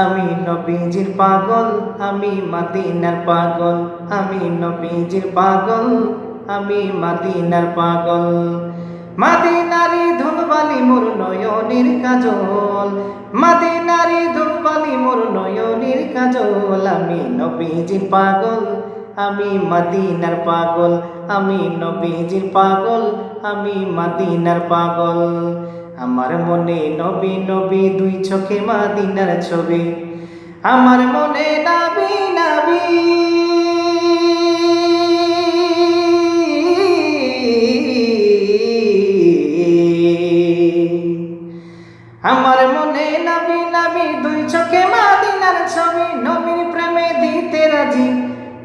আমি নবীজির পাগল, আমি মদিনার পাগল, আমি নবীজির পাগল, আমি মদিনার পাগল। মদিনারি ধুলবালি মোর নয়নের কাজল, মদিনারি ধুলবালি মোর নয়নের কাজল। আমি নবীজির পাগল, আমি মদিনার পাগল, আমি নবীজির পাগল, আমি মদিনার পাগল। আমার মনে নবী নবী দুই চোখে মদিনার ছবি, আমার মনে নবী নবী, আমার মনে নবী নবী দুই চোখে মদিনার ছবি। নবীর প্রেমে দিতে রাজি,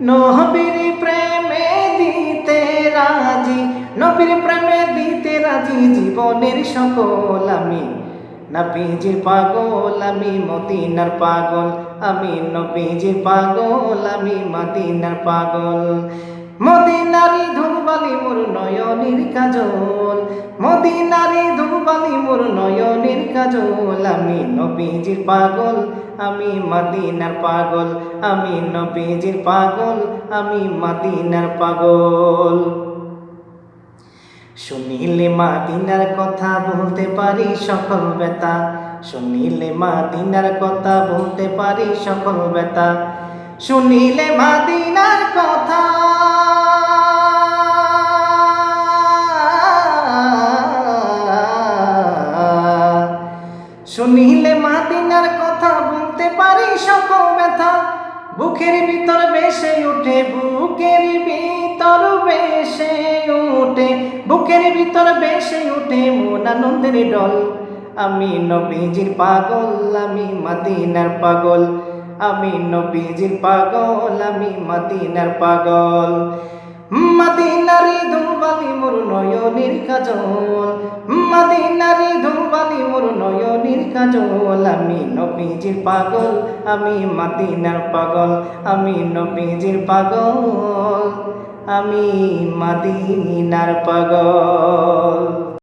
নবীর প্রেমে দিতে রাজি, নবীর প্রেমে দিতে রাজি জীবনের সকল। আমি নবীজির পাগল, আমি মদিনার পাগল, আমি নবীজির পাগল, আমি মদিনার পাগল। মদিনারি ধুলবালি মোর নয়নের কাজল, মদিনারি ধুলবালি মোর নয়নের কাজল। আমি নবীজির পাগল, আমি মদিনার পাগল, আমি নবীজির পাগল, আমি মদিনার পাগল। শুনিলে মদিনার কথা বলতে পারি সকল ব্যথা, শুনিলে মদিনার কথা বলতে পারি সকল ব্যথা, শুনিলে মদিনার কথা, শুনিলে মদিনার কথা বলতে পারি সকল ব্যথা। বুকের ভিতর বেশে উঠে, বুকের ভিতর বেশে উঠে, বুকের ভিতর বেশে উঠে মন আনন্দের ডল। আমি নবীজির পাগল, আমি মদিনার পাগল, আমি নবীজির পাগল, আমি মদিনার পাগল। মদিনারি ধুলবালি মোর নয়নের কাজল, মদিনারি ধুলবালি মোর নয়নের কাজল। আমি নবীজির পাগল, আমি মদিনার পাগল, আমি নবীজির পাগল, আমি মদিনার পাগল।